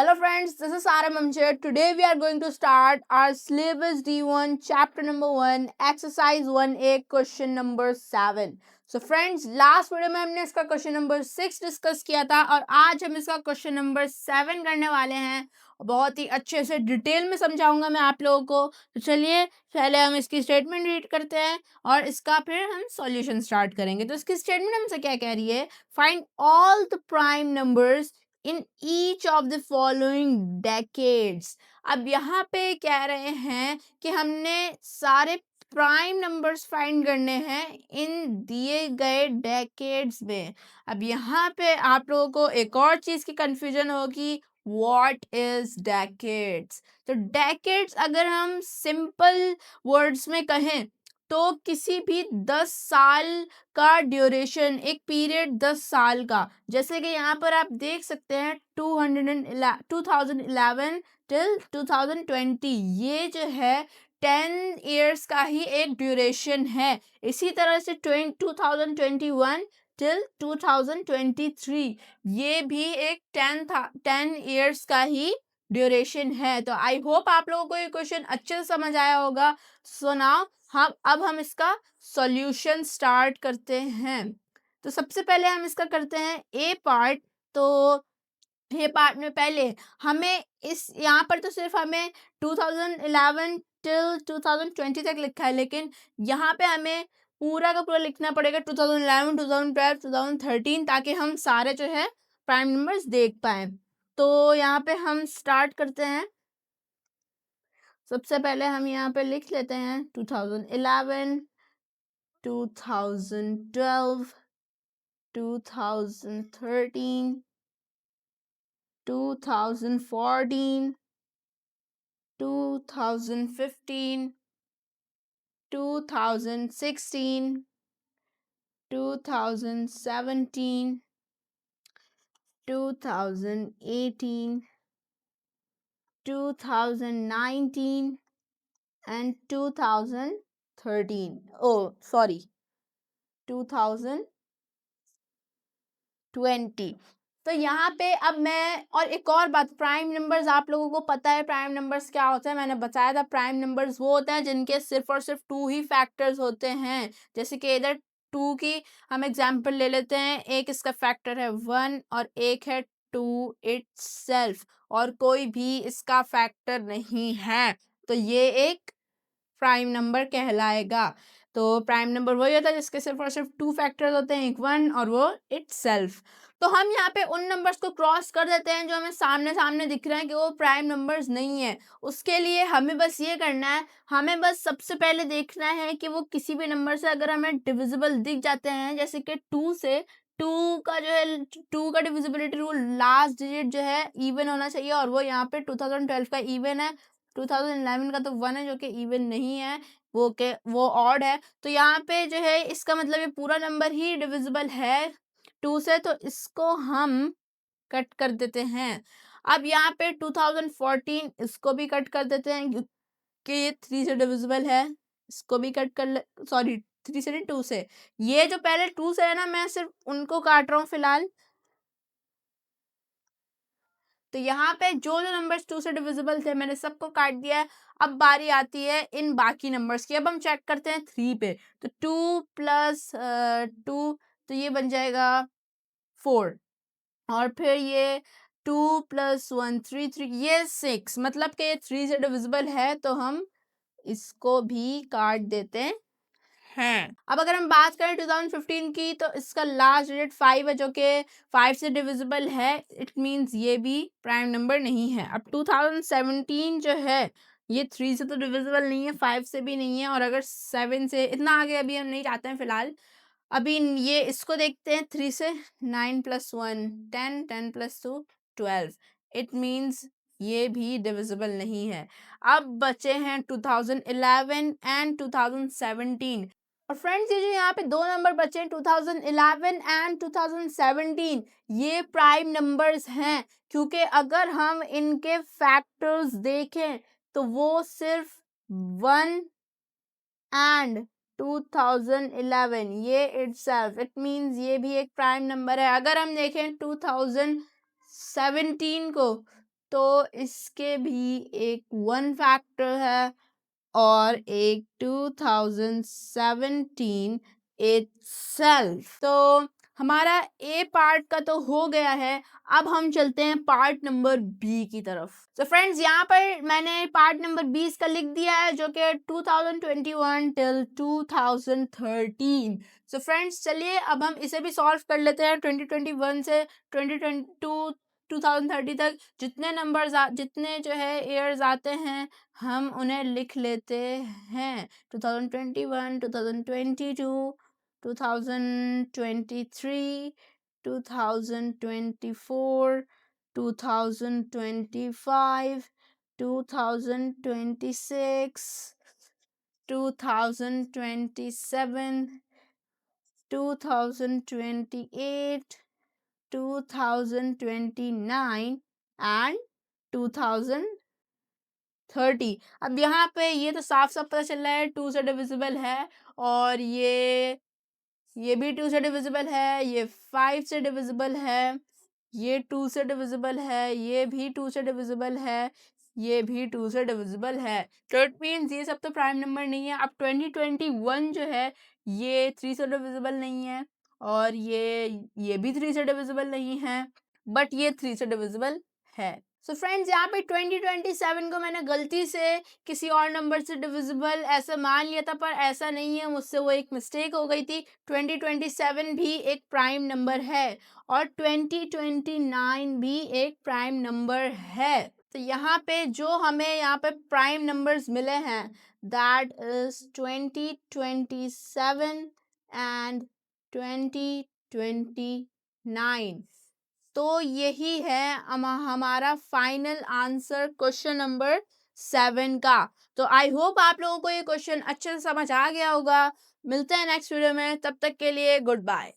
Hello friends, this is Sarah Mamcher. Today we are going to start our syllabus D1 chapter number 1 exercise 1A question number 7. So friends, last video में हमने इसका question number 6 discuss किया था और आज हम इसका question number 7 करने वाले हैं। बहुत ही अच्छे से डिटेल में समझाऊंगा मैं आप लोगों को। तो चलिए पहले हम इसकी स्टेटमेंट रीड करते हैं और इसका फिर हम सॉल्यूशन स्टार्ट करेंगे। तो इसकी स्टेटमेंट हमसे क्या कह रही है, find all the prime numbers in each of the following decades. अब यहाँ पे कह रहे हैं कि हमने सारे प्राइम नंबर्स फाइंड करने हैं इन दिए गए डेकेड्स में। अब यहाँ पे आप लोगों को एक और चीज की कंफ्यूजन होगी, व्हाट इज डेकेड्स। तो डेकेड्स अगर हम सिंपल वर्ड्स में कहें तो किसी भी 10 साल का ड्यूरेशन, एक पीरियड 10 साल का, जैसे कि यहाँ पर आप देख सकते हैं 2011 टिल 2020, ये जो है 10 इयर्स का ही एक ड्यूरेशन है। इसी तरह से 2021 टिल 2023 ये भी एक 10 इयर्स का ही ड्यूरेशन है। तो आई होप आप लोगों को ये क्वेश्चन अच्छे से समझ आया होगा। सो नाउ हम इसका सॉल्यूशन स्टार्ट करते हैं। तो सबसे पहले हम इसका करते हैं ए पार्ट। तो ये पार्ट में पहले हमें इस यहाँ पर तो सिर्फ हमें 2011 टिल 2020 तक लिखा है, लेकिन यहाँ पे हमें पूरा का पूरा लिखना पड़ेगा 2011, 2012, 2013, ताकि हम सारे जो है प्राइम नंबर्स देख पाए। तो यहाँ पे हम स्टार्ट करते हैं। सबसे पहले हम यहाँ पे लिख लेते हैं 2011, 2012, 2013, 2014, 2015, 2016, 2017, 2018, 2019 and 2013. Oh, sorry, 2020। तो यहाँ पे अब मैं और एक और बात, प्राइम नंबर्स आप लोगों को पता है प्राइम नंबर्स क्या होता है, मैंने बताया था। प्राइम नंबर्स वो होते हैं जिनके सिर्फ और सिर्फ 2 ही फैक्टर्स होते हैं। जैसे कि इधर 2 की हम एग्जांपल ले लेते हैं, एक इसका फैक्टर है 1 और एक है 2 इटसेल्फ, और कोई भी इसका फैक्टर नहीं है, तो ये एक प्राइम नंबर कहलाएगा। तो प्राइम नंबर वही होता है जिसके सिर्फ और सिर्फ 2 फैक्टर्स होते हैं, एक 1 और वो इटसेल्फ। तो हम यहाँ पे उन नंबर्स को क्रॉस कर देते हैं जो हमें सामने सामने दिख रहे हैं कि वो प्राइम नंबर्स नहीं है। उसके लिए हमें बस ये करना है, हमें बस सबसे पहले देखना है कि वो किसी भी नंबर से अगर हमें डिविजिबल दिख जाते हैं, जैसे कि 2 से, 2 का जो है 2 का डिविजिबिलिटी रूल, लास्ट डिजिट जो है इवन होना चाहिए, और वो यहाँ पे 2012 का इवन है। 2011 का तो 1 है जो कि इवन नहीं है, वो ऑड है। तो यहाँ पे जो है इसका मतलब ये पूरा नंबर ही डिविजिबल है 2 से, तो इसको हम कट कर देते हैं। अब यहाँ पे 2014, इसको भी कट कर देते हैं क्योंकि ये 3 से डिविजिबल है, इसको भी कट कर ले, सॉरी 3 से नहीं 2 से। ये जो पहले 2 से है ना, मैं सिर्फ उनको काट रहा हूँ फिलहाल। तो यहाँ पे जो जो नंबर्स 2 से डिविजिबल थे मैंने सबको काट दिया है। अब बारी आती है इन बाकी नंबर्स की। अब हम चेक करते हैं 3 पे। तो 2 प्लस 2, तो ये बन जाएगा 4, और फिर ये 2 प्लस 1 3, ये 6, मतलब कि ये 3 से डिविजिबल है, तो हम इसको भी काट देते हैं। अब अगर हम बात करें 2015 की, तो इसका लास्ट डिजिट 5 है जो कि 5 से डिविजिबल है, इट मींस ये भी प्राइम नंबर नहीं है। अब 2017 जो है ये 3 से तो डिविजिबल नहीं है, 5 से भी नहीं है, और अगर 7 से, इतना आगे अभी हम नहीं जाते हैं फिलहाल। अभी ये इसको देखते हैं 3 से, 9 प्लस 1 10, 10 प्लस 2 12, इट मींस ये भी डिविजिबल नहीं है। अब बचे हैं 2011 एंड 2017। और फ्रेंड्स ये जो यहाँ पे 2 नंबर बचे हैं 2011 एंड 2017, ये प्राइम नंबर्स हैं, क्योंकि अगर हम इनके फैक्टर्स देखें तो वो सिर्फ 1 एंड 2011, ये इटसेल्फ, इट मींस ये भी एक प्राइम नंबर है। अगर हम देखें 2017 को, तो इसके भी एक 1 फैक्टर है और एक 2017 इटसेल्फ। तो हमारा ए पार्ट का तो हो गया है, अब हम चलते हैं पार्ट नंबर बी की तरफ। तो फ्रेंड्स यहाँ पर मैंने पार्ट नंबर 20 का लिख दिया है जो कि 2021 टिल 2013। सो फ्रेंड्स चलिए अब हम इसे भी सॉल्व कर लेते हैं। 2021 से 2022 2030 तक जितने जो है ईयर्स आते हैं हम उन्हें लिख लेते हैं। 2021, 2022, 2023, 2024, 2025, 2026, 2027, 2028, 2029 एंड 2030। अब यहाँ पे ये तो साफ साफ पता चल रहा है 2 से डिविजिबल है और ये भी 2 से डिविजिबल है, ये 5 से डिविजिबल है, ये 2 से डिविजिबल है, ये भी 2 से डिविजिबल है, ये भी 2 से डिविजिबल है। तो इट मीन्स ये सब तो प्राइम नंबर नहीं है। अब 2021 जो है ये 3 से डिविजिबल नहीं है और ये भी 3 से डिविजिबल नहीं है, बट ये 3 से डिविजिबल है। सो फ्रेंड्स यहाँ पे 2027 को मैंने गलती से किसी और नंबर से डिविजिबल ऐसा मान लिया था, पर ऐसा नहीं है, मुझसे वो एक मिस्टेक हो गई थी। 2027 भी एक प्राइम नंबर है और 2029 भी एक प्राइम नंबर है। तो यहाँ पे जो हमें यहाँ पे प्राइम नंबर्स मिले हैं दैट इज 2027 एंड 2029। तो यही है हमारा फाइनल आंसर क्वेश्चन नंबर 7 का। तो आई होप आप लोगों को ये क्वेश्चन अच्छे से समझ आ गया होगा। मिलते हैं नेक्स्ट वीडियो में, तब तक के लिए गुड बाय।